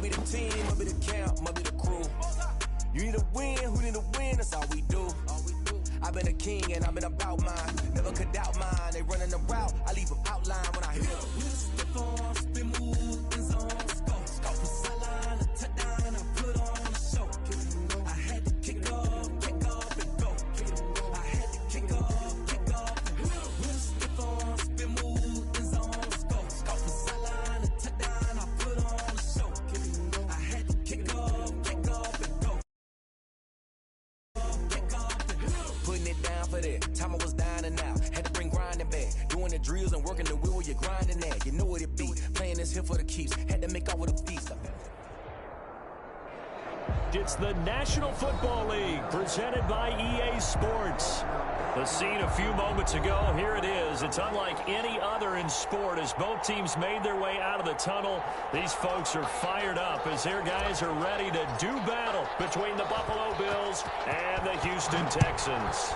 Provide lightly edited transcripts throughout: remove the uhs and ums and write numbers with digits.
Might be the team, might be the camp, might be the crew. You need a win, who need a win, that's all we do. I've been a king and I've been about mine. Never could doubt mine. They running the route, I leave them outline when I hit them. Step on, spin move, in zone, scope. Scope for sideline, a touchdown, I put on a show. I had to kick off and go. I had to kick off and go. Step on, spin move, in zone, scope. Scope for sideline, a touchdown, I put on a show. I had to kick off and go. Putting it down for that. Time I was dying and out. Had to bring grinding back. Doing the drills and working the wheel where you're grinding at. You know what it be. Playing this here for the keeps. Had to make out with a feast. It's the National Football League presented by EA Sports. The scene a few moments ago, here it is. It's unlike any other in sport as both teams made their way out of the tunnel. These folks are fired up as their guys are ready to do battle between the Buffalo Bills and the Houston Texans.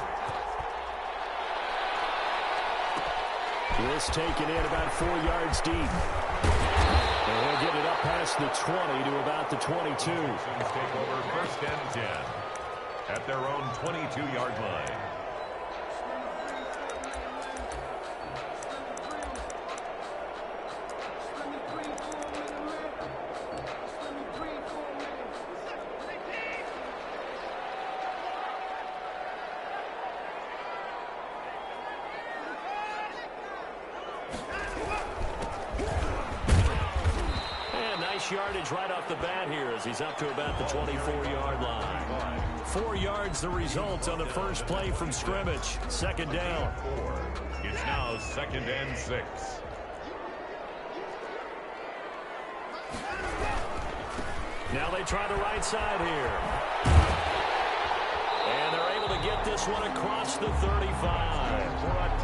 This taken in about 4 yards deep. And he'll get it up past the 20 to about the 22. Take over 1st and 10 at their own 22-yard line. Yardage right off the bat here as he's up to about the 24-yard line. 4 yards the result on the first play from scrimmage. Second down. It's now 2nd and 6. Now they try the right side here. And they're able to get this one across the 35.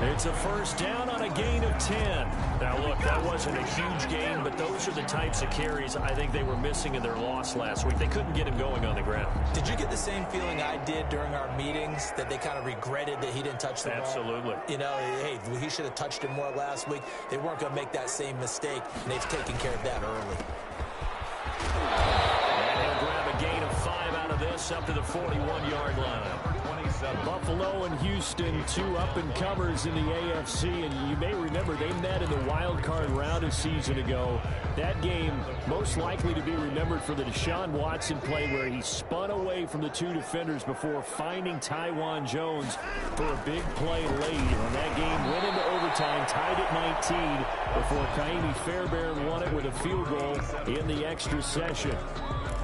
It's a first down on a gain of 10. Now, look, that wasn't a huge gain, but those are the types of carries I think they were missing in their loss last week. They couldn't get him going on the ground. Did you get the same feeling I did during our meetings, that they kind of regretted that he didn't touch the ball? Absolutely. You know, hey, he should have touched it more last week. They weren't going to make that same mistake, and they've taken care of that early. And he'll grab a gain of 5 out of this up to the 41-yard line. Buffalo and Houston, 2 up-and-comers in the AFC, and you may remember they met in the wild card round a season ago. That game most likely to be remembered for the Deshaun Watson play where he spun away from the 2 defenders before finding Tywan Jones for a big play late. And that game went into overtime, tied at 19, before Kaimi Fairbairn won it with a field goal in the extra session.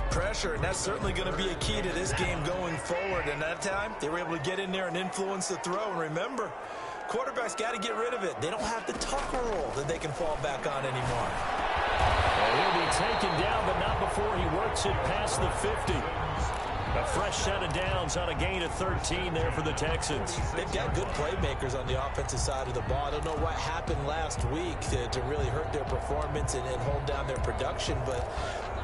Pressure, and that's certainly going to be a key to this game going forward. And that time, they were able to get in there and influence the throw. And remember, quarterbacks got to get rid of it. They don't have the Tucker rule that they can fall back on anymore. And he'll be taken down, but not before he works it past the 50. A fresh set of downs on a gain of 13 there for the Texans. They've got good playmakers on the offensive side of the ball. I don't know what happened last week to really hurt their performance and hold down their production, but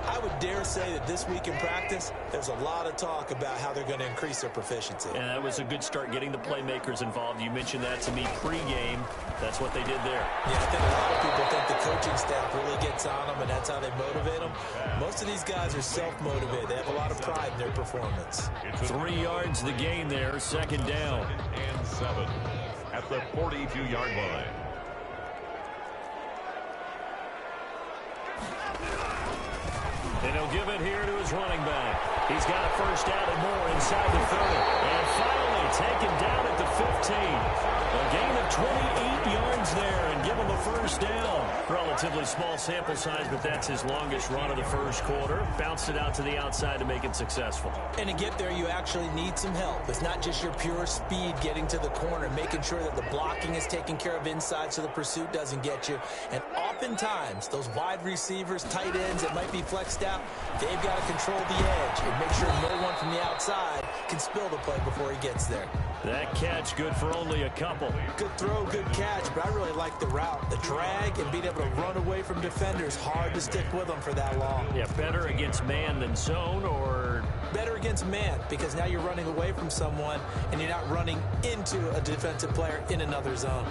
I would dare say that this week in practice, there's a lot of talk about how they're going to increase their proficiency. And that was a good start getting the playmakers involved. You mentioned that to me pregame. That's what they did there. Yeah, I think a lot of people think the coaching staff really gets on them, and that's how they motivate them. Most of these guys are self-motivated. They have a lot of pride in their performance. 3 yards the gain there, second down. And 7 at the 42-yard line. And he'll give it here to his running back. He's got a first down and more inside the 30. And finally taken down at the 15. A gain of 28 yards there and give him a first down. Relatively small sample size, but that's his longest run of the first quarter. Bounced it out to the outside to make it successful. And to get there, you actually need some help. It's not just your pure speed getting to the corner, making sure that the blocking is taken care of inside so the pursuit doesn't get you. And oftentimes, those wide receivers, tight ends that might be flexed out, they've got to control the edge and make sure no one from the outside can spill the play before he gets there. That catch good for only a couple. Good throw, good catch, but I really like the route. The drag and being able to run away from defenders, hard to stick with them for that long. Yeah, better against man than zone, or? Better against man, because now you're running away from someone and you're not running into a defensive player in another zone.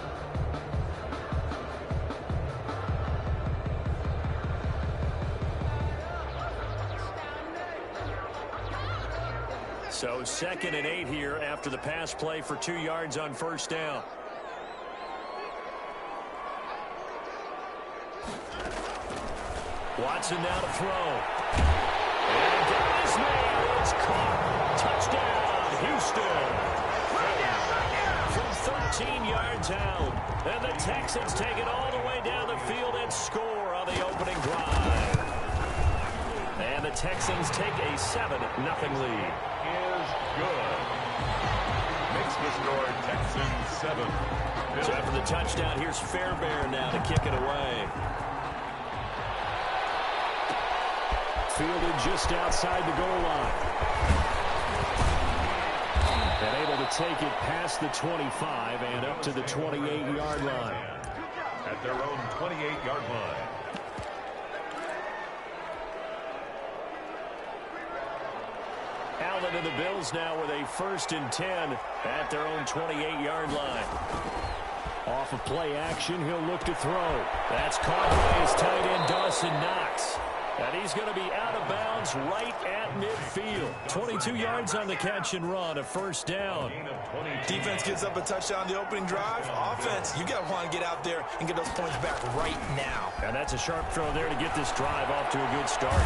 So 2nd and 8 here after the pass play for 2 yards on first down. Watson now to throw. And got his man. It's caught. Touchdown, Houston. From 13 yards out. And the Texans take it all the way down the field and score on the opening drive. And the Texans take a 7-0 lead. Is good. Makes the score Texans 7. So after the touchdown, here's Fairbairn now to kick it away. Fielded just outside the goal line. And able to take it past the 25 and up to the 28-yard line. At their own 28-yard line. Allen and the Bills now with a 1st and 10 at their own 28-yard line. Off of play action, he'll look to throw. That's caught by his tight end, Dawson Knox. And he's going to be out of bounds right at midfield. 22 yards on the catch and run, a 1st down. Defense gives up a touchdown the opening drive. Offense, you got to want to get out there and get those points back right now. And that's a sharp throw there to get this drive off to a good start.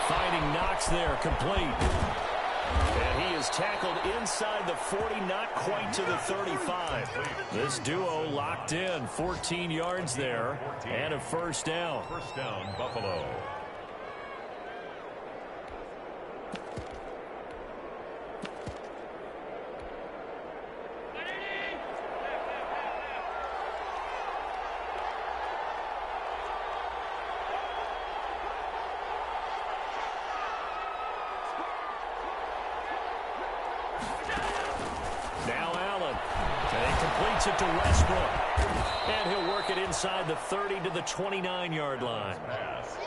Finding Knox there, complete. And he is tackled inside the 40, not quite to the 35. This duo locked in, 14 yards there, and a 1st down. 1st down, Buffalo. It to Westbrook. And he'll work it inside the 30 to the 29-yard line.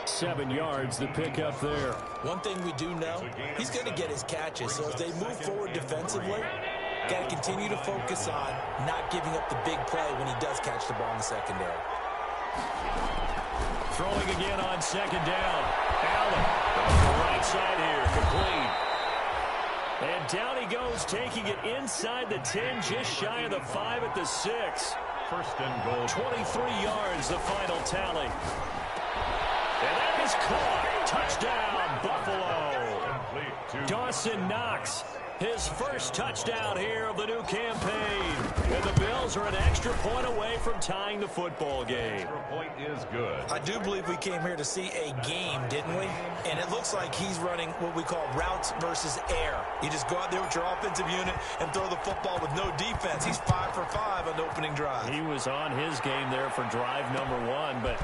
7 yards, the pickup there. One thing we do know, he's going to get his catches. So as they move forward defensively, got to continue to focus on not giving up the big play when he does catch the ball in the secondary. Throwing again on 2nd down. Allen on the right side here, complete. And down he goes, taking it inside the 10, just shy of the 5 at the 6. 1st and goal. 23 yards, the final tally. And that is caught. Touchdown, Buffalo. Dawson Knox, his 1st touchdown here of the new campaign. And the Bills are an extra point away from tying the football game. Extra point is good. I do believe we came here to see a game, didn't we? And it looks like he's running what we call routes versus air. You just go out there with your offensive unit and throw the football with no defense. He's 5 for 5 on the opening drive. He was on his game there for drive number 1, but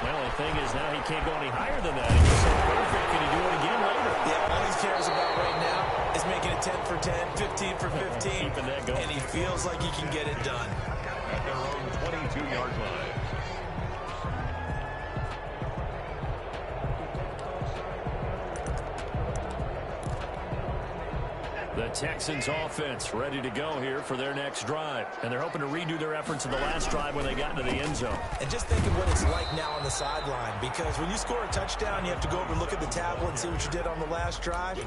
the only thing is now he can't go any higher than that. He's so perfect. Can he do it again later? Yeah, all he cares about right now is making it 10 for 10, 15 for 15. Keeping that going. And he feels like he can get it done. At their own 22-yard line. The Texans offense ready to go here for their next drive. And they're hoping to redo their efforts in the last drive when they got into the end zone. And just think of what it's like now on the sideline, because when you score a touchdown, you have to go over and look at the tablet and see what you did on the last drive.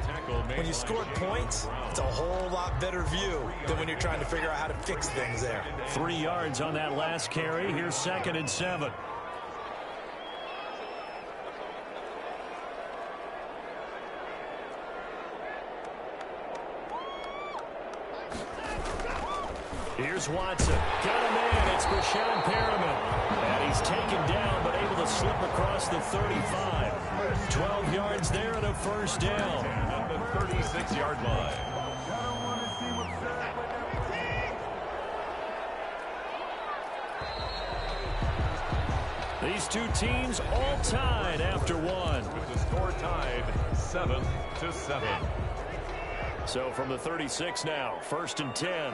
When you scored points, it's a whole lot better view than when you're trying to figure out how to fix things there. 3 yards on that last carry. Here's 2nd and 7. Here's Watson. Got a man. It's Brashad Perriman. And he's taken down, but able to slip across the 35. 12 yards there and a 1st down. At the 36-yard line. These two teams all tied after one. With the score tied 7-7. So from the 36 now, 1st and 10.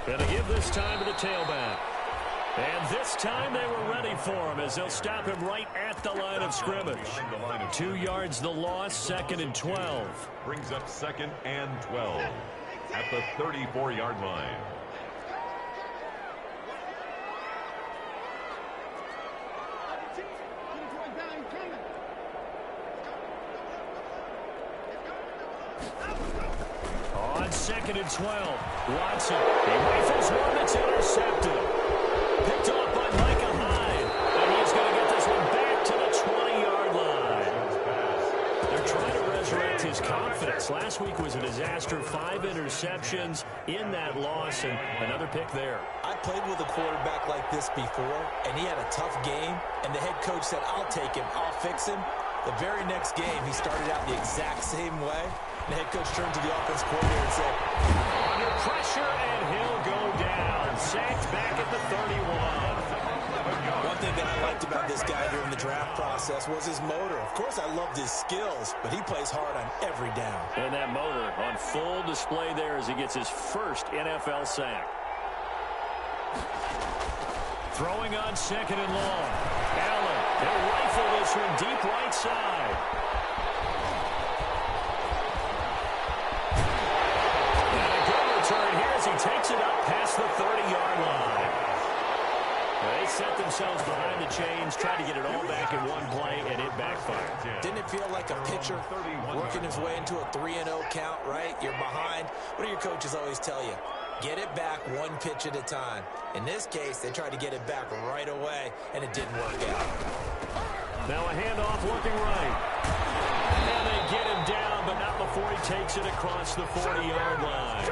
Gonna give this time to the tailback. And this time they were ready for him as they'll stop him right at the line of scrimmage. 2 yards the loss, 2nd and 12. Brings up 2nd and 12 at the 34-yard line. 2nd and 12. Watson, he rifles one that's intercepted. Picked off by Micah Hyde. And he's going to get this one back to the 20-yard line. They're trying to resurrect his confidence. Last week was a disaster. 5 interceptions in that loss, and another pick there. I played with a quarterback like this before, and he had a tough game, and the head coach said, I'll take him, I'll fix him. The very next game, he started out the exact same way. The head coach turned to the offense coordinator and said, under pressure, and he'll go down. Sacked back at the 31. One thing that I liked about this guy during the draft process was his motor. Of course, I loved his skills, but he plays hard on every down. And that motor on full display there as he gets his first NFL sack. Throwing on 2nd and long. Allen, they'll rifle this one deep right side. And a good return here as he takes it up past the 30-yard line. They set themselves behind the chains, tried to get it all back in one play, and it backfired. Didn't it feel like a pitcher working his way into a 3-0 count, right? You're behind. What do your coaches always tell you? Get it back one pitch at a time. In this case, they tried to get it back right away, and it didn't work out. Now a handoff looking right. And they get him down, but not before he takes it across the 40-yard line.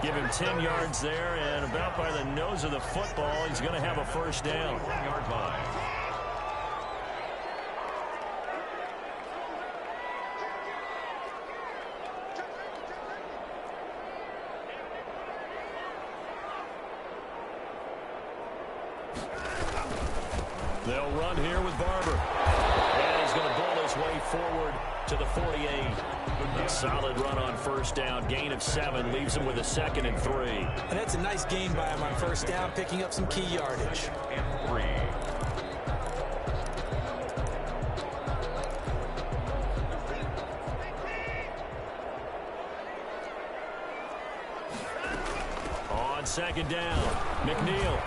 Give him 10 yards there, and about by the nose of the football, he's going to have a first down. 1-yard line. They'll run here with Barber. And he's going to bull his way forward to the 48. A solid run on first down. Gain of 7 leaves him with a 2nd and 3. And that's a nice gain by him on first down, picking up some key yardage. And 3. On 2nd down, McNeil.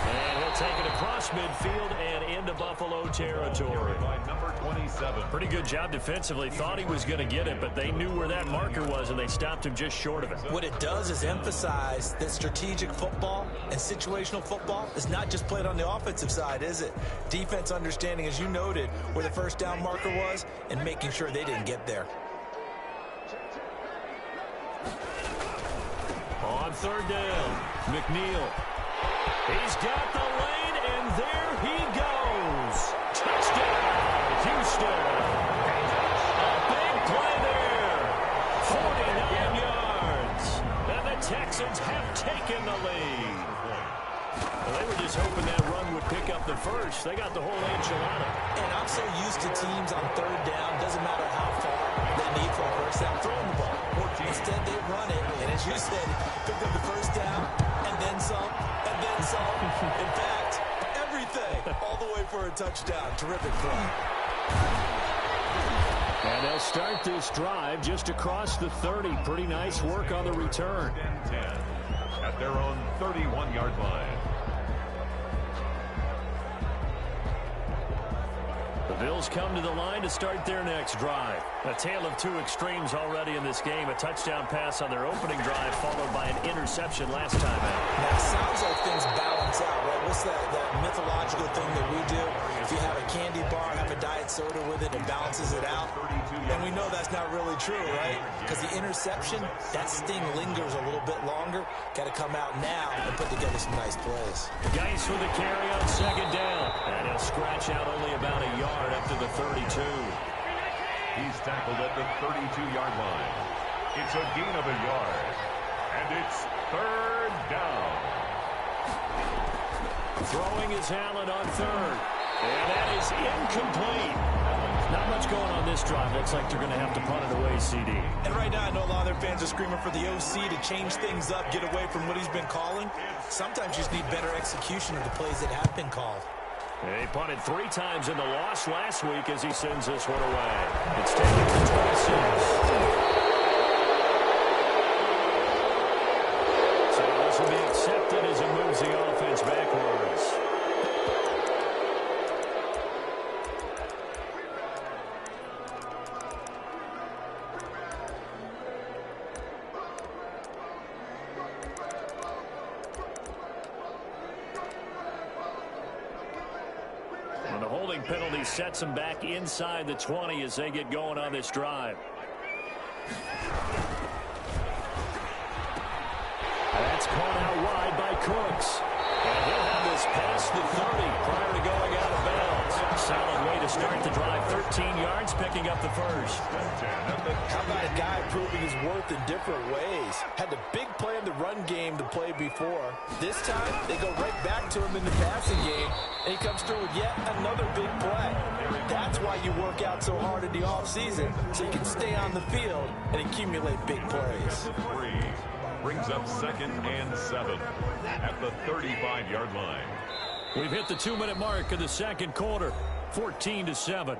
And he'll take it across midfield and into Buffalo territory. By number 27. Pretty good job defensively. Thought he was going to get it, but they knew where that marker was, and they stopped him just short of it. What it does is emphasize that strategic football and situational football is not just played on the offensive side, is it? Defense understanding, as you noted, where the first down marker was and making sure they didn't get there. On 3rd down, McNeil. He's got the lane, and there he goes. Touchdown, Houston. A big play there. 49 yards. And the Texans have taken the lead. Well, they were just hoping that run would pick up the first. They got the whole enchilada. And I'm so used to teams on 3rd down, doesn't matter how far they need for a first down, throwing the ball. Instead, they run it, and as you said, picked up the first down, and then some, and then some. In fact, everything, all the way for a touchdown. Terrific play. And they'll start this drive just across the 30. Pretty nice work on the return. 10 at their own 31-yard line. The Bills come to the line to start their next drive. A tale of 2 extremes already in this game. A touchdown pass on their opening drive, followed by an interception last time out. Now, it sounds like things balance out, right? What's that mythological thing that we do? If you have a candy bar, have a diet soda with it, it balances it out. And we know that's not really true, right? Because the interception, that sting lingers a little bit longer. Got to come out now and put together some nice plays. Geis for the carry on 2nd down. And he'll scratch out only about a yard up to the 32. He's tackled at the 32-yard line. It's a gain of a yard. And it's 3rd down. Throwing is Allen on 3rd. And that is incomplete. Not much going on this drive. Looks like they're going to have to punt it away, CD. And right now, I know a lot of their fans are screaming for the OC to change things up, get away from what he's been calling. Sometimes you just need better execution of the plays that have been called. He punted 3 times in the loss last week as he sends this one away. It's taken to 26. So this will be accepted as it moves the offense backwards. a holding penalty sets them back inside the 20 as they get going on this drive. That's caught out wide by Cooks. And he'll have this past the 30 prior to going out of bounds. Solid way to start the drive. 13 yards, picking up the first. How about a guy proving his worth in different ways? Had the big play in the run game to play before. This time, they go right back to him in the passing game, and he comes through with yet another big play. That's why you work out so hard in the offseason, so you can stay on the field and accumulate big plays. Brings up 2nd and 7 at the 35-yard line. We've hit the 2-minute mark of the second quarter, 14-7.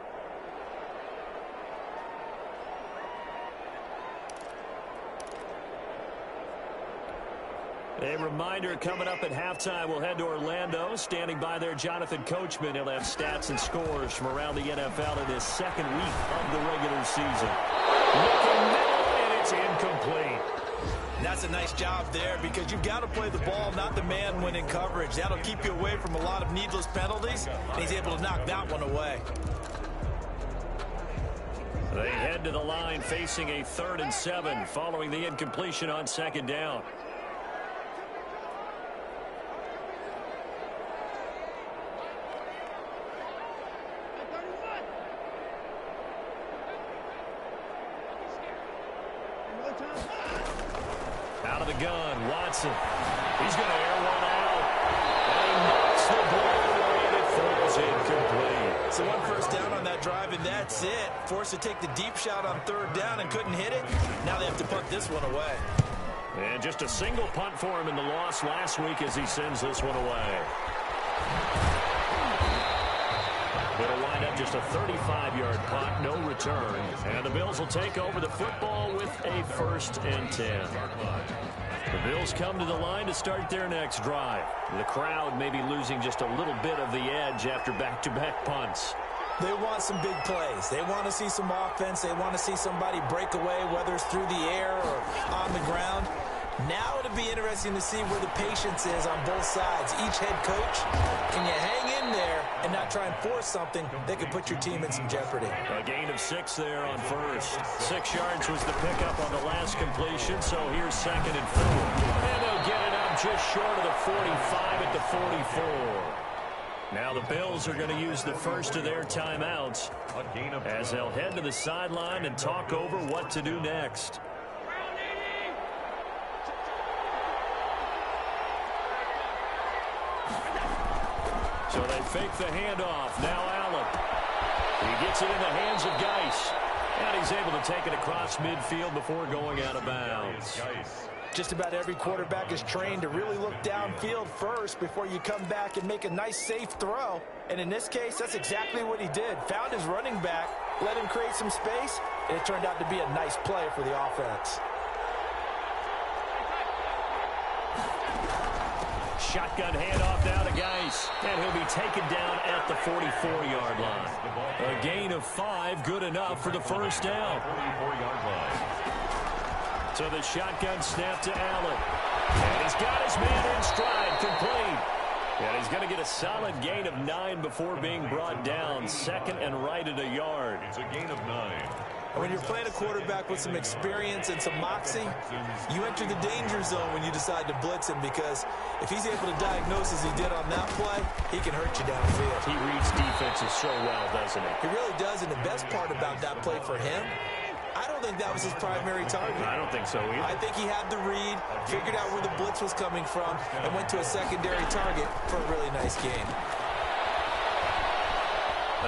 A reminder coming up at halftime, we'll head to Orlando. Standing by there, Jonathan Coachman. He'll have stats and scores from around the NFL in his second week of the regular season. Looking middle, and it's incomplete. That's a nice job there because you've got to play the ball, not the man when in coverage. That'll keep you away from a lot of needless penalties, and he's able to knock that one away. They head to the line facing a 3rd and 7 following the incompletion on 2nd down. Out of the gun, Watson. He's going to air one out. And he knocks the ball away, and it falls incomplete. So 1 first down on that drive, and that's it. Forced to take the deep shot on 3rd down and couldn't hit it. Now they have to punt this one away. And just a single punt for him in the loss last week as he sends this one away. It'll wind up just a 35-yard punt, no return. And the Bills will take over the football with a 1st and 10. The Bills come to the line to start their next drive. The crowd may be losing just a little bit of the edge after back-to-back punts. They want some big plays. They want to see some offense. They want to see somebody break away, whether it's through the air or on the ground. Now it'll be interesting to see where the patience is on both sides. Each head coach, can you hang in there and not try and force something that could put your team in some jeopardy? A gain of 6 there on first. 6 yards was the pickup on the last completion, so here's 2nd and 4. And they'll get it up just short of the 45 at the 44. Now the Bills are going to use the first of their timeouts as they'll head to the sideline and talk over what to do next. So they fake the handoff. Now Allen. He gets it in the hands of Geis. And he's able to take it across midfield before going out of bounds. Just about every quarterback is trained to really look downfield first before you come back and make a nice, safe throw. And in this case, that's exactly what he did. Found his running back, let him create some space, and it turned out to be a nice play for the offense. Shotgun handoff now to Geis. And he'll be taken down at the 44-yard line. A gain of 5, good enough for the first down. 44-yard line. So the shotgun snap to Allen. And he's got his man in stride, complete. And he's going to get a solid gain of 9 before being brought down. 2nd and right at a yard. It's a gain of 9. When you're playing a quarterback with some experience and some moxie, you enter the danger zone when you decide to blitz him, because if he's able to diagnose as he did on that play, he can hurt you downfield. He reads defenses so well, doesn't he? He really does, and the best part about that play for him, I don't think that was his primary target. I don't think so either. I think he had the read, figured out where the blitz was coming from, and went to a secondary target for a really nice game.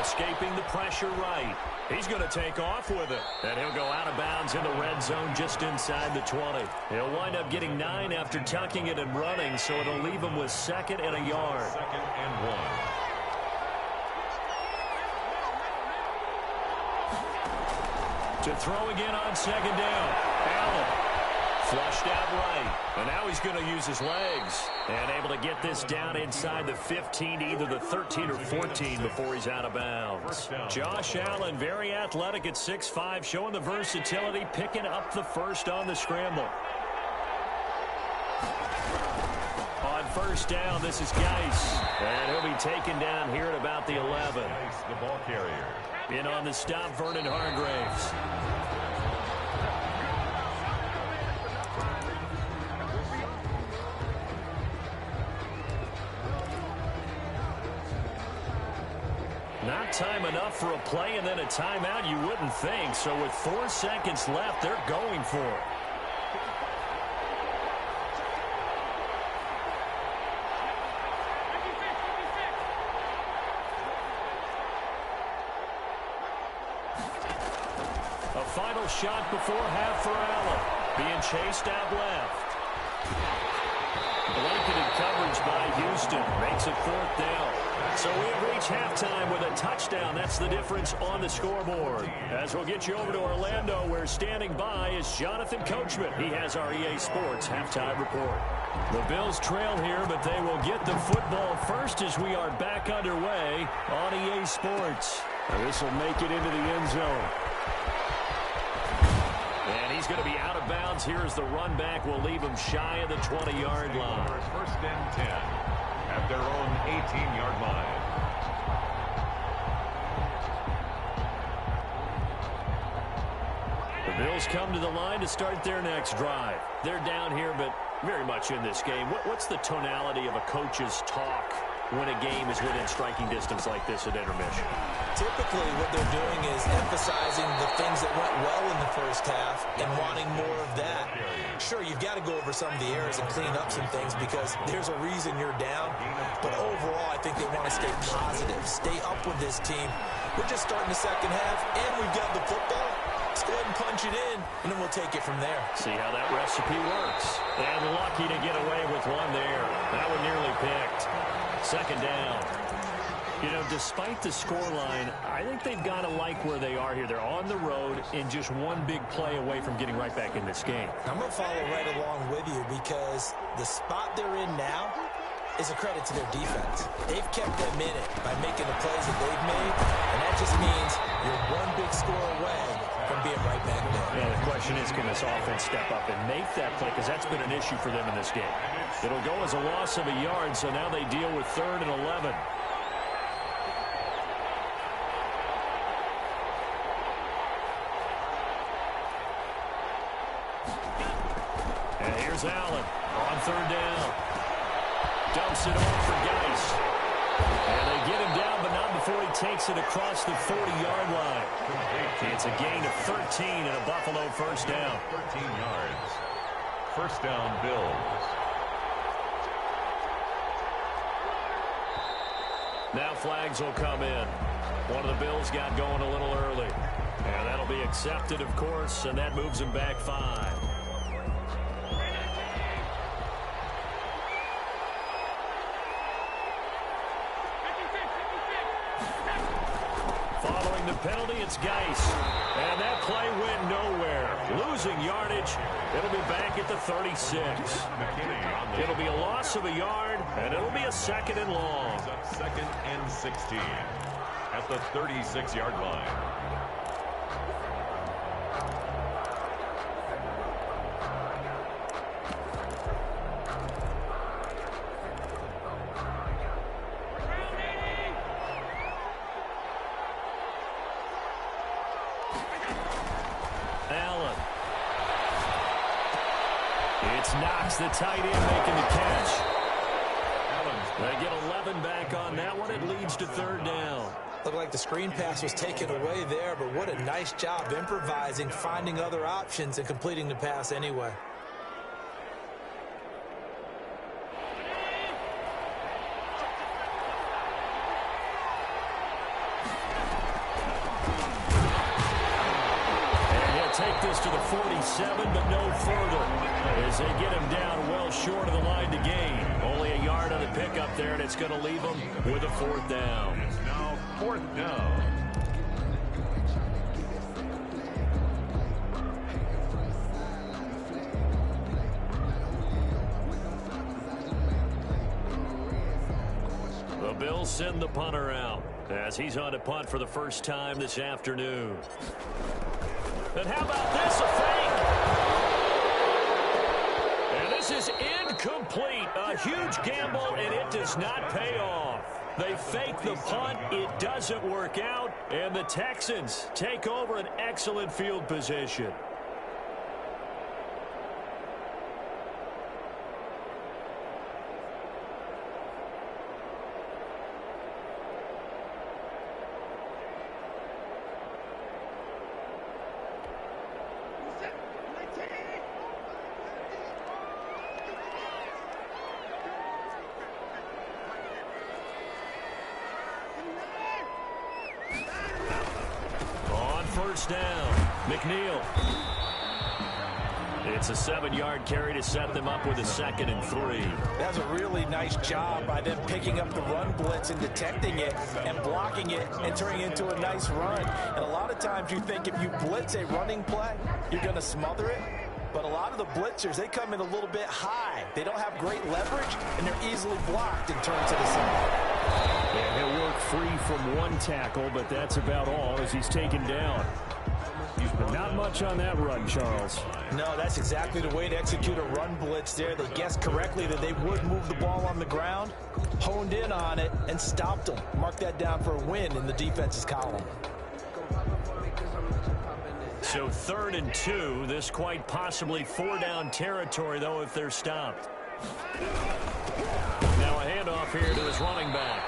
Escaping the pressure right. He's going to take off with it. And he'll go out of bounds in the red zone just inside the 20. He'll wind up getting 9 after tucking it and running, so it'll leave him with 2nd and a yard. 2nd and 1. To throw again on 2nd down. Allen flushed out right. And now he's going to use his legs. And able to get this down inside the 15 to either the 13 or 14 before he's out of bounds. Josh Allen, very athletic at 6'5", showing the versatility, picking up the first on the scramble. On first down. This is Geis. And he'll be taken down here at about the 11. Geis, the ball carrier. In on the stop, Vernon Hargraves. Not time enough for a play and then a timeout, you wouldn't think. So with 4 seconds left, they're going for it. A final shot before half for Allen. Being chased out left. Blanketed coverage by Houston. Makes it 4th down. So we have reached halftime with a touchdown. That's the difference on the scoreboard. As we'll get you over to Orlando, where standing by is Jonathan Coachman. He has our EA Sports halftime report. The Bills trail here, but they will get the football first as we are back underway on EA Sports. This will make it into the end zone. And he's going to be out of bounds. Here's the run back. We'll leave him shy of the 20-yard line. First and 10 at their own 18-yard line. The Bills come to the line to start their next drive. They're down here, but very much in this game. What's the tonality of a coach's talk when a game is within striking distance like this at intermission? Typically, what they're doing is emphasizing the things that went well in the first half and wanting more of that. Sure, you've got to go over some of the errors and clean up some things because there's a reason you're down. But overall, I think they want to stay positive, stay up with this team. We're just starting the second half, and we've got the football. Let's go ahead and punch it in, and then we'll take it from there. See how that recipe works. And lucky to get away with one there. That one nearly picked. Second down. You know, despite the scoreline, I think they've got to like where they are here. They're on the road and just one big play away from getting right back in this game. I'm going to follow right along with you because the spot they're in now is a credit to their defense. They've kept them in it by making the plays that they've made, and that just means you're one big score away from being right back there. Yeah, the question is, can this offense step up and make that play? Because that's been an issue for them in this game. It'll go as a loss of a yard, so now they deal with 3rd and 11. And here's Allen on 3rd down. Dumps it off for Geis. And they get him down, but not before he takes it across the 40-yard line. It's a gain of 13 and a Buffalo first down. 13 yards. First down, Bills. Now flags will come in. One of the Bills got going a little early. And that'll be accepted, of course, and that moves him back 5. Following the penalty, it's Geis. And that play went nowhere. Losing yardage. It'll be back at the 36. It'll be a loss of a yard, and it'll be a 2nd and long. 2nd and 16 at the 36-yard line. Allen. It's Knox, the tight end, making the catch. They get 11 back on that one. It leads to 3rd down. Looked like the screen pass was taken away there, but what a nice job improvising, finding other options, and completing the pass anyway. Take this to the 47, but no further, as they get him down well short of the line to gain. Only a yard on the pickup there, and it's going to leave him with a 4th down. It's now 4th down. The Bills send the punter out as he's on to punt for the first time this afternoon. And how about this, a fake? And this This is incomplete. A huge gamble, and it does not pay off. They fake the punt. It doesn't work out, and the Texans take over an excellent field position. First down, McNeil. It's a 7-yard carry to set them up with a 2nd and 3. That's a really nice job by them picking up the run blitz and detecting it and blocking it and turning it into a nice run. And a lot of times you think if you blitz a running play, you're going to smother it. But a lot of the blitzers, they come in a little bit high. They don't have great leverage, and they're easily blocked and turned to the side. Yeah, he'll work free from one tackle, but that's about all as he's taken down. But not much on that run, Charles. No, that's exactly the way to execute a run blitz there. They guessed correctly that they would move the ball on the ground, honed in on it, and stopped them. Mark that down for a win in the defense's column. So 3rd and 2. This quite possibly 4-down territory, though, if they're stopped. Now a handoff here to his running back.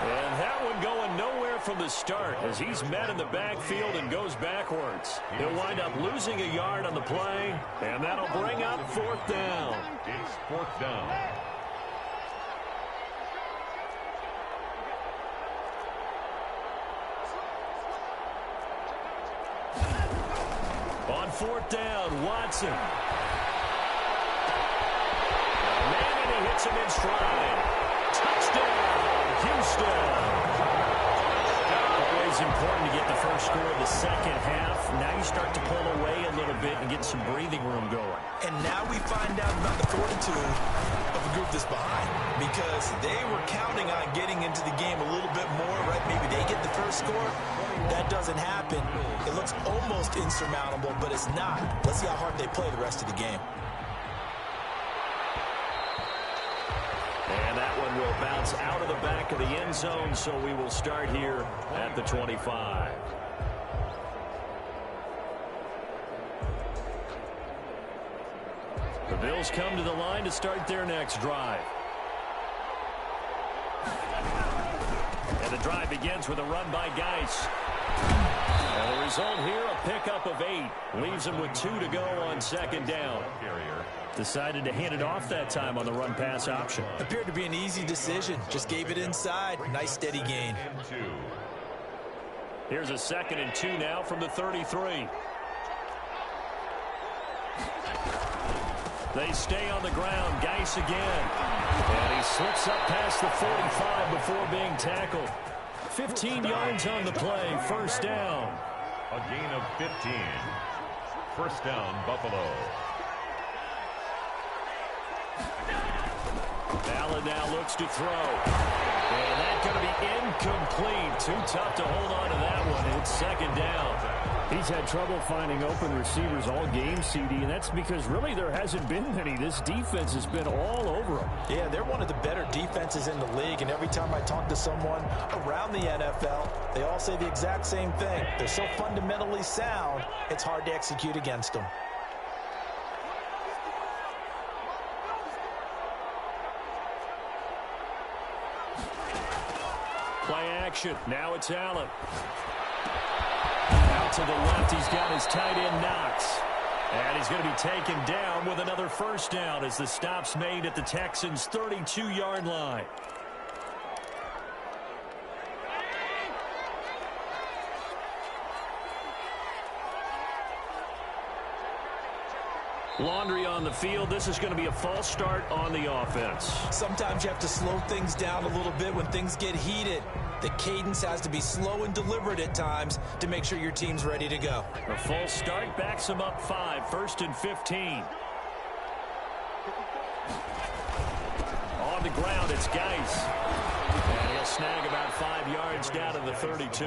And that one going nowhere from the start as he's met in the backfield and goes backwards. He'll wind up losing a yard on the play, and that'll bring up 4th down. It's 4th down. On 4th down, Watson. Man, and he hits him in stride. Touchdown, Houston. Always important to get the first score of the second half. Now you start to pull away a little bit and get some breathing room going. And now we find out about the fortitude of the group that's behind, because they were counting on getting into the game a little bit more, right? Maybe they get the first score. That doesn't happen. It looks almost insurmountable, but it's not. Let's see how hard they play the rest of the game. And that one will bounce out of the back of the end zone, so we will start here at the 25. The Bills come to the line to start their next drive. And the drive begins with a run by Geis. And the result here, a pickup of 8. Leaves him with 2 to go on 2nd down. Decided to hand it off that time on the run-pass option. Appeared to be an easy decision. Just gave it inside. Nice steady gain. Here's a 2nd and 2 now from the 33. They stay on the ground. Geis again. And he slips up past the 45 before being tackled. 15 yards on the play. 1st down. A gain of 15. 1st down, Buffalo. Allen now looks to throw. And that's going to be incomplete. Too tough to hold on to that one. It's 2nd down. He's had trouble finding open receivers all game, CD, and that's because really there hasn't been many. This defense has been all over them. Yeah, they're one of the better defenses in the league, and every time I talk to someone around the NFL, they all say the exact same thing. They're so fundamentally sound, it's hard to execute against them. Play action. Now it's Allen. Out to the left, he's got his tight end Knox. And he's going to be taken down with another 1st down as the stop's made at the Texans' 32-yard line. Laundry on the field. This is going to be a false start on the offense. Sometimes you have to slow things down a little bit when things get heated. The cadence has to be slow and deliberate at times to make sure your team's ready to go. A false start backs him up 5. 1st and 15. On the ground, it's Geis. And he'll snag about 5 yards down to the 32.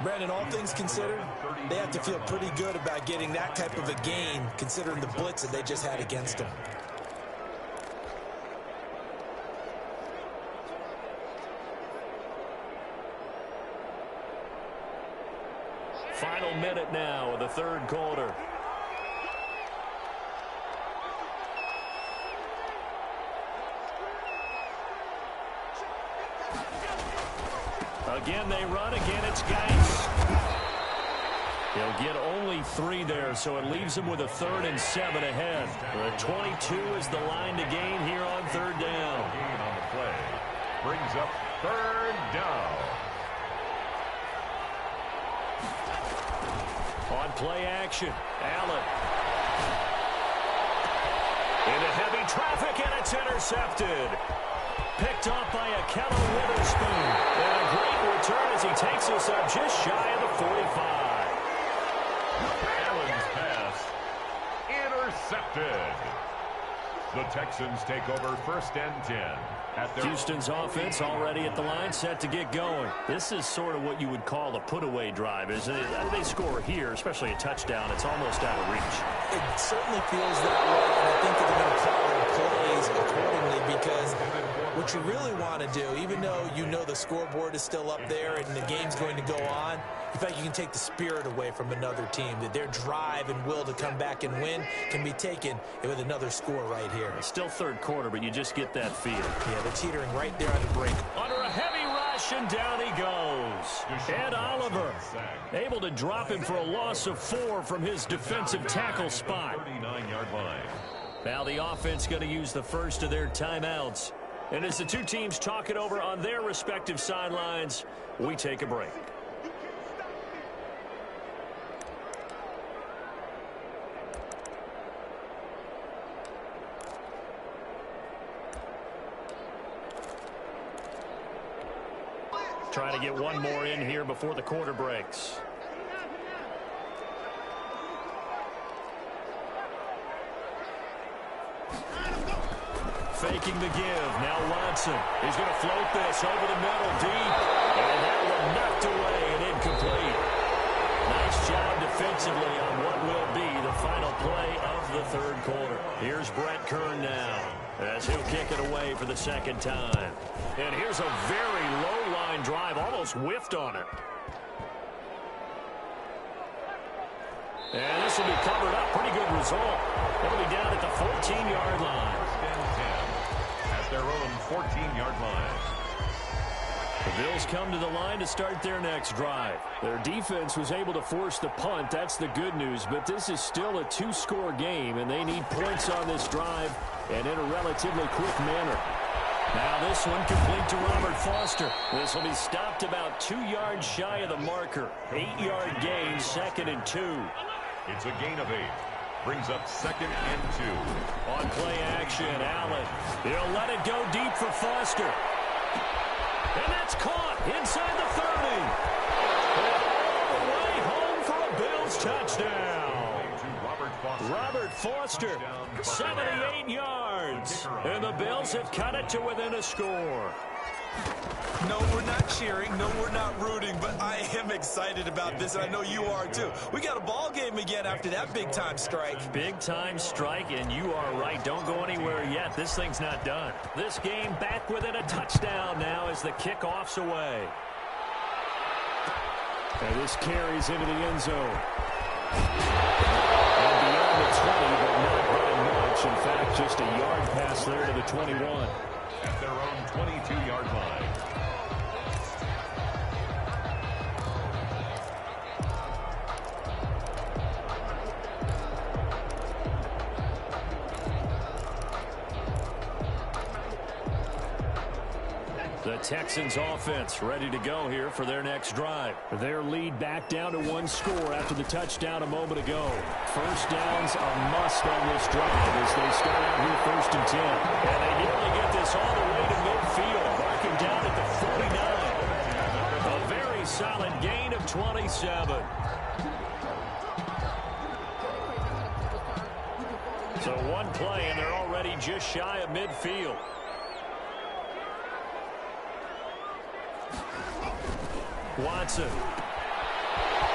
Brandon, all things considered, they have to feel pretty good about getting that type of a gain, considering the blitz that they just had against them. Final minute now of the third quarter. Again, they run. Again, it's Geis. He'll get only 3 there, so it leaves him with a 3rd and 7 ahead. The 22 is the line to gain here on 3rd down. Gain on the play brings up 3rd down. On play action, Allen. Into heavy traffic, and it's intercepted. Picked off by Akello Witherspoon. And a great return as he takes us up just shy of the 45. Allen's pass intercepted. The Texans take over 1st and 10. Houston's offense already at the line, set to get going. This is sort of what you would call a put-away drive, isn't it? They score here, especially a touchdown. It's almost out of reach. It certainly feels that way, and I think that they're going to call their plays accordingly, because what you really want to do, even though you know the scoreboard is still up there and the game's going to go on, in fact, you can take the spirit away from another team, that their drive and will to come back and win can be taken with another score right here. It's still third quarter, but you just get that feel. Yeah, they're teetering right there on the brink. Under a heavy rush, and down he goes. Ed Oliver able to drop him for a loss of 4 from his defensive tackle spot. 39-yard line. Now the offense going to use the first of their timeouts. And as the two teams talk it over on their respective sidelines, we take a break. Trying to get one more in here before the quarter breaks. Faking the give. Now Watson. He's going to float this over the middle deep. And that one knocked away and incomplete. Nice job defensively on what will be the final play of the third quarter. Here's Brett Kern now, as he'll kick it away for the second time. And here's a very low line drive, almost whiffed on it. And this will be covered up. Pretty good result. It'll be down at the 14-yard line. At their own 14-yard line. The Bills come to the line to start their next drive. Their defense was able to force the punt. That's the good news. But this is still a 2-score game, and they need points on this drive and in a relatively quick manner. Now this one complete to Robert Foster. This will be stopped about 2 yards shy of the marker. 8-yard gain, 2nd and 2. It's a gain of 8. Brings up 2nd and 2. On play action, Allen. He'll let it go deep for Foster. And that's caught inside the 30. And all the way home for a Bills touchdown. Robert Foster, 78 yards. And the Bills have cut it to within a score. No, we're not cheering. No, we're not rooting. But I am excited about this, and I know you are too. We got a ball game again after that big-time strike. Big-time strike, and you are right. Don't go anywhere yet. This thing's not done. This game back within a touchdown now as the kickoff's away. And this carries into the end zone. And beyond the 20, but not by much. In fact, just a yard pass there to the 21. At their own 22-yard line. The Texans offense ready to go here for their next drive. Their lead back down to 1 score after the touchdown a moment ago. First down's a must on this drive as they start out here 1st and 10. And they nearly get this all the way to midfield, marking down at the 49. A very solid gain of 27. So one play and they're already just shy of midfield. Watson.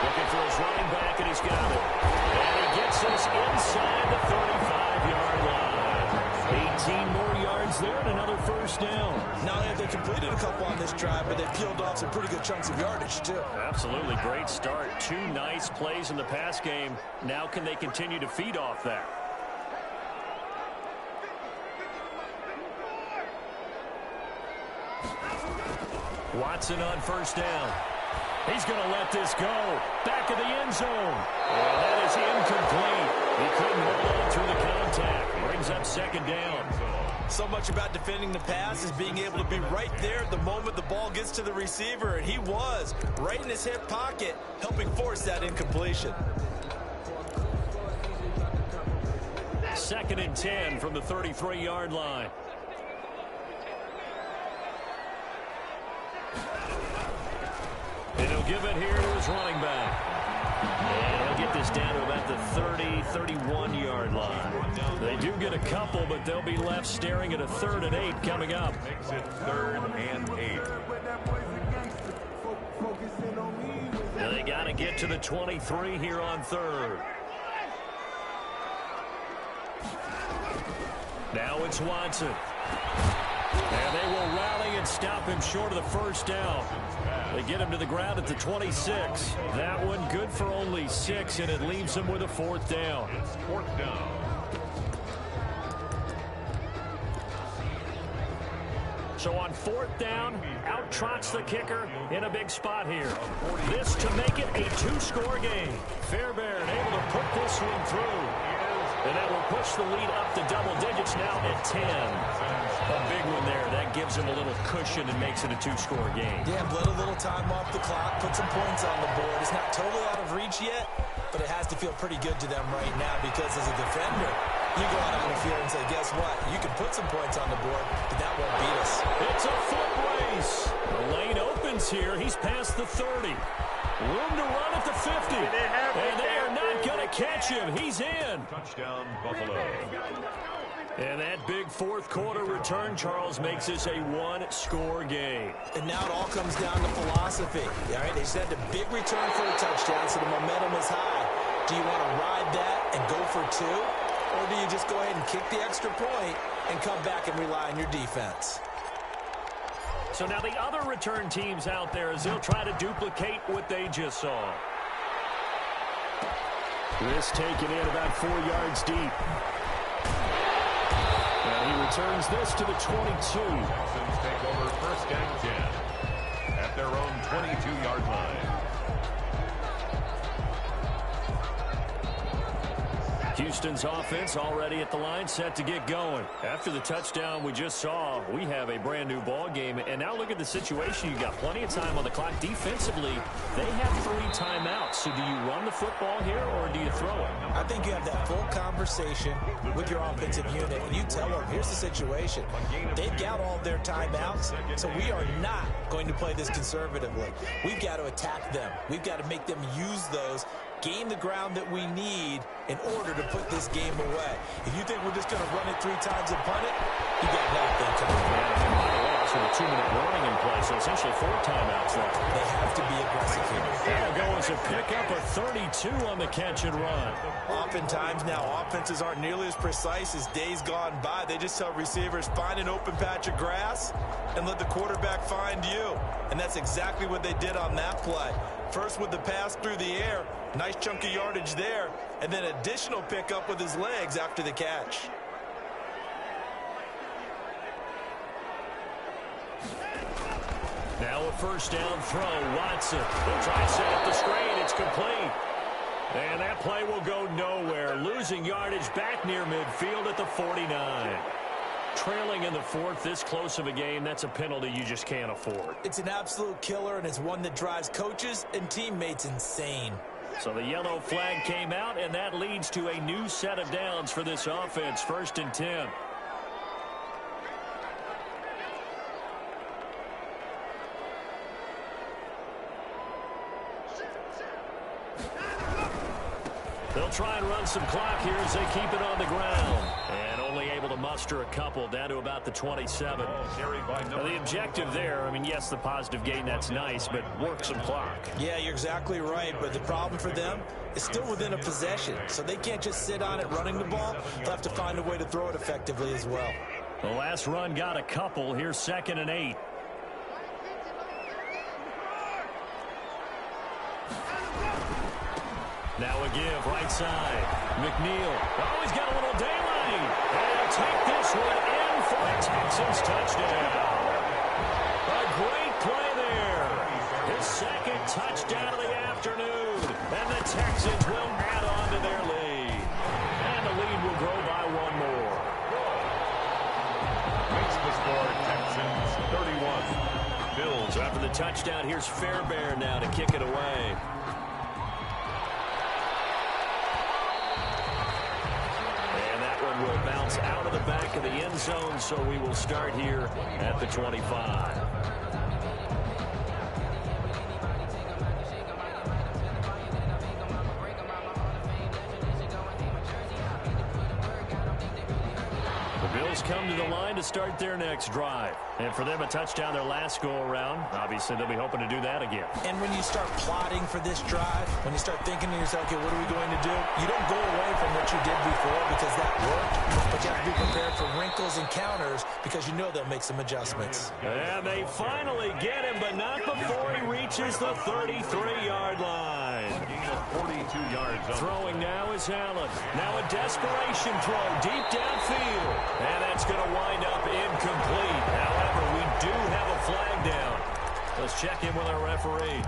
Looking for his running back, and he's got it. And he gets us inside the 35-yard line. 18 more yards there and another first down. Not only have they completed a couple on this drive, but they peeled off some pretty good chunks of yardage, too. Absolutely great start. 2 nice plays in the pass game. Now can they continue to feed off that? Watson on first down. He's going to let this go. Back of the end zone. And that is incomplete. He couldn't hold on through the contact. Brings up second down. So much about defending the pass is being able to be right there at the moment the ball gets to the receiver. And he was right in his hip pocket, helping force that incompletion. 2nd and 10 from the 33-yard line. And he'll give it here to his running back. And he'll get this down to about the 30-31-yard line. They do get a couple, but they'll be left staring at a 3rd and 8 coming up. Makes it 3rd and 8. Now they got to get to the 23 here on 3rd. Now it's Watson. And they will rally and stop him short of the first down. They get him to the ground at the 26. That one good for only 6, and it leaves him with a 4th down. It's 4th down. So on 4th down, out trots the kicker in a big spot here. This to make it a 2-score game. Fairbairn able to put this one through. And that will push the lead up to double digits now at 10. A big one there. That gives him a little cushion and makes it a 2-score game. Yeah, bled a little time off the clock, put some points on the board. It's not totally out of reach yet, but it has to feel pretty good to them right now because as a defender, you go out on the field and say, guess what? You can put some points on the board, but that won't beat us. It's a foot race. The lane opens here. He's past the 30. Room to run at the 50. And they are not going to catch him. He's in. Touchdown, Buffalo. And that big 4th quarter return, Charles, makes this a 1-score game. And now it all comes down to philosophy. All right, they just had a big return for a touchdown, so the momentum is high. Do you want to ride that and go for 2? Or do you just go ahead and kick the extra point and come back and rely on your defense? So now the other return teams out there as they'll try to duplicate what they just saw. This taken in about 4 yards deep. And he returns this to the 22. Texans take over 1st and 10 at their own 22-yard line. Houston's offense already at the line, set to get going. After the touchdown we just saw, we have a brand new ball game. And now look at the situation. You got plenty of time on the clock. Defensively, they have 3 timeouts. So do you run the football here or do you throw it? I think you have that full conversation with your offensive unit, and you tell them, here's the situation. They've got all their timeouts, so we are not going to play this conservatively. We've got to attack them. We've got to make them use those, gain the ground that we need in order to put this game away. If you think we're just going to run it 3 times and punt it, you got nothing coming. And by the way, also a 2-minute warning in play, so essentially 4 timeouts left. They have to be aggressive here. That'll go as a pickup of 32 on the catch and run. Oftentimes now, offenses aren't nearly as precise as days gone by. They just tell receivers, find an open patch of grass and let the quarterback find you. And that's exactly what they did on that play. First with the pass through the air, nice chunk of yardage there, and then additional pickup with his legs after the catch. Now a first down throw, Watson. They'll try to set up the screen. It's complete. And that play will go nowhere. Losing yardage back near midfield at the 49. Trailing in the 4th, this close of a game, that's a penalty you just can't afford. It's an absolute killer, and it's one that drives coaches and teammates insane. So the yellow flag came out, and that leads to a new set of downs for this offense. 1st and 10. They'll try and run some clock here as they keep it on the ground. And only able to muster a couple down to about the 27. Now, the objective there, I mean, yes, the positive gain, that's nice, but work some clock. Yeah, you're exactly right, but the problem for them is still within a possession, so they can't just sit on it running the ball. They'll have to find a way to throw it effectively as well. The last run got a couple. Here's 2nd and 8. Now a give, right side. McNeil. Oh, he's got a little daylight. And he'll take this one in for a Texans touchdown. A great play there. His 2nd touchdown of the afternoon. And the Texans will add on to their lead. And the lead will grow by 1 more. Makes the score Texans 31. Bills after the touchdown. Here's Fairbairn now to kick it away. Will bounce out of the back of the end zone, so we will start here at the 25. The Bills come to the line to start their next drive. And for them, a touchdown their last go-around. Obviously, they'll be hoping to do that again. And when you start plotting for this drive, when you start thinking to yourself, okay, what are we going to do? You don't go away from what you did before because that worked, but you have to be prepared for wrinkles and counters because you know they'll make some adjustments. And they finally get him, but not before he reaches the 33-yard line. Gain of 42 yards. Throwing now is Allen. Now a desperation throw deep downfield. And that's going to wind up incomplete. However, we do have a flag down. Let's check in with our referee.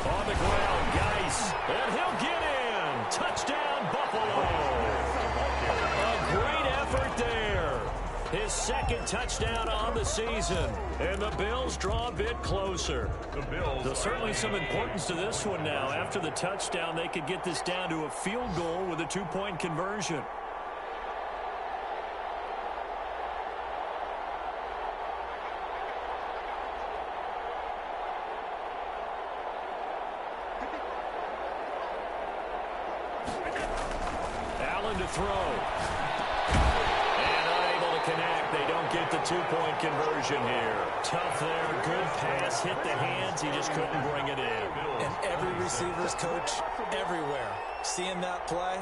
On the ground, Geis. And he'll get in. Touchdown, Buffalo. A great effort there. His 2nd touchdown on the season. And the Bills draw a bit closer. There's certainly some importance to this one now. After the touchdown, they could get this down to a field goal with a 2-point conversion. Allen to throw. Connect. They don't get the 2-point conversion here. Tough there. Good pass. Hit the hands. He just couldn't bring it in. And every receiver's coach everywhere. Seeing that play,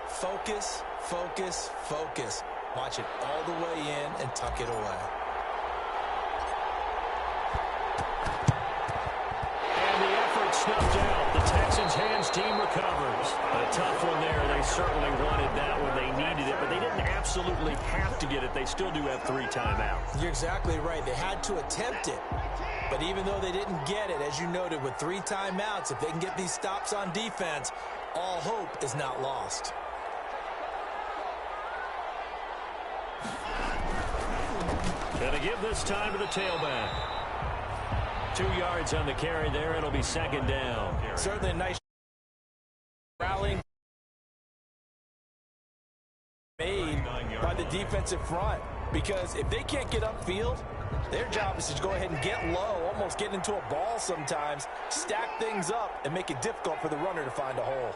focus, focus, focus. Watch it all the way in and tuck it away. And the effort snuffed out. The Texans hands team recovers. A tough one there. They certainly wanted that one. They needed it, but they didn't absolutely have to get it. They still do have 3 timeouts. You're exactly right. They had to attempt it. But even though they didn't get it, as you noted, with 3 timeouts, if they can get these stops on defense, all hope is not lost. Gonna give this time to the tailback. 2 yards on the carry there. It'll be 2nd down. Certainly a nice rallying made by the defensive front, because if they can't get upfield, their job is to go ahead and get low, almost get into a ball sometimes, stack things up, and make it difficult for the runner to find a hole.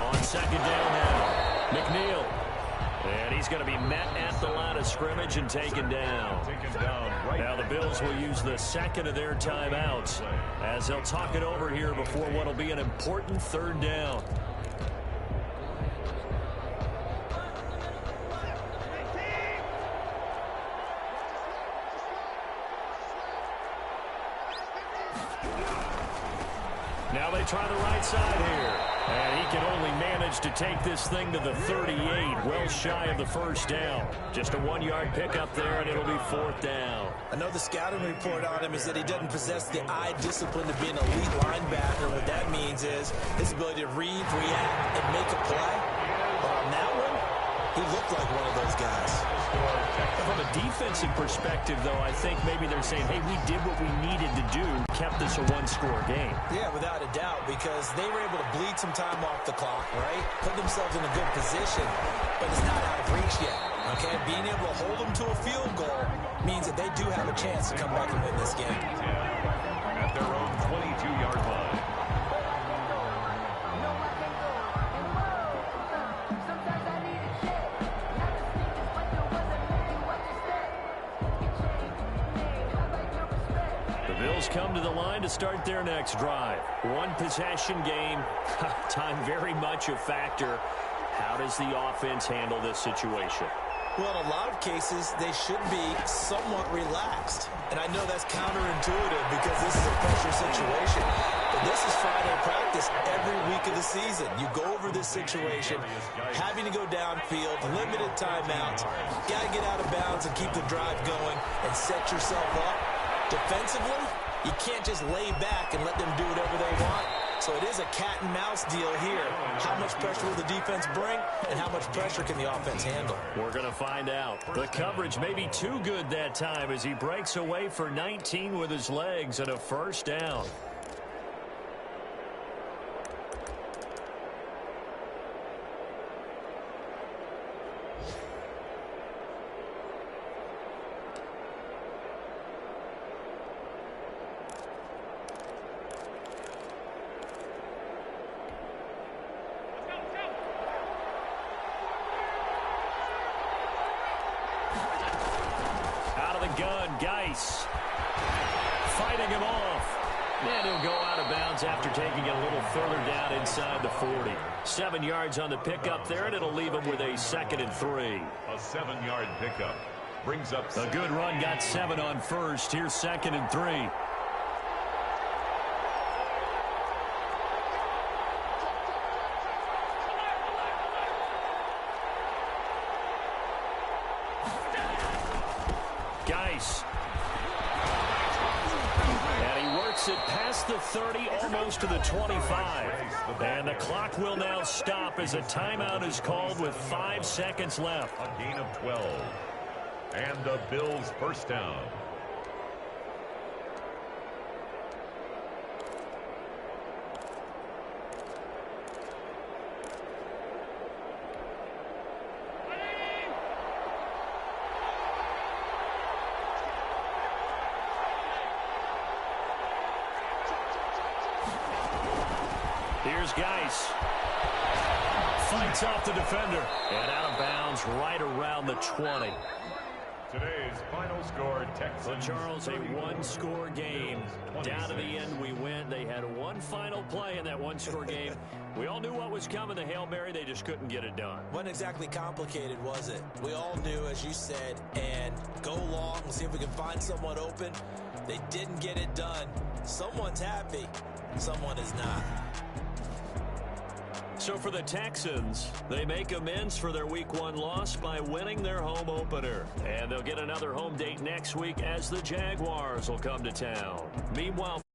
On 2nd down now, McNeil. And he's going to be met at the line of scrimmage and taken down. Now the Bills will use the 2nd of their timeouts as they'll talk it over here before what will be an important 3rd down. Now they try the right side here. And he can only manage to take this thing to the 38, well shy of the 1st down. Just a 1-yard pickup there, and it'll be 4th down. I know the scouting report on him is that he doesn't possess the eye discipline to be an elite linebacker. What that means is his ability to read, react, and make a play. But on that one, he looked like one of those guys. From a defensive perspective, though, I think maybe they're saying, hey, we did what we needed to do, kept this a one-score game. Yeah, without a doubt, because they were able to bleed some time off the clock, right? Put themselves in a good position, but it's not out of reach yet, okay? Being able to hold them to a field goal means that they do have a chance to come back and win this game. At their own 22-yard line. Bills come to the line to start their next drive. One possession game. Time very much a factor. How does the offense handle this situation? Well, in a lot of cases, they should be somewhat relaxed. And I know that's counterintuitive because this is a pressure situation. But this is Friday practice every week of the season. You go over this situation, having to go downfield, limited timeouts. Got to get out of bounds and keep the drive going and set yourself up. Defensively, you can't just lay back and let them do whatever they want. So it is a cat and mouse deal here. How much pressure will the defense bring, and how much pressure can the offense handle? We're going to find out. The coverage may be too good that time as he breaks away for 19 with his legs and a first down. Geis fighting him off. And he'll go out of bounds after taking it a little further down inside the 40. 7 yards on the pickup there, and it'll leave him with a 2nd and 3. A 7-yard pickup brings up a good run, got 7 on first. Here's 2nd and 3. Geis. And he works it past the 30, almost to the 25. And the clock will now stop as a timeout is called with 5 seconds left. A gain of 12. And the Bills first down. Here's Geis. Fights off the defender. And out of bounds right around the 20. Today's final score, Texans. So Charles, a one-score game. Down to the end we went. They had one final play in that one-score game. We all knew what was coming, the Hail Mary. They just couldn't get it done. Wasn't exactly complicated, was it? We all knew, as you said, and go long and see if we can find someone open. They didn't get it done. Someone's happy. Someone is not. So for the Texans, they make amends for their Week 1 loss by winning their home opener. And they'll get another home date next week as the Jaguars will come to town. Meanwhile,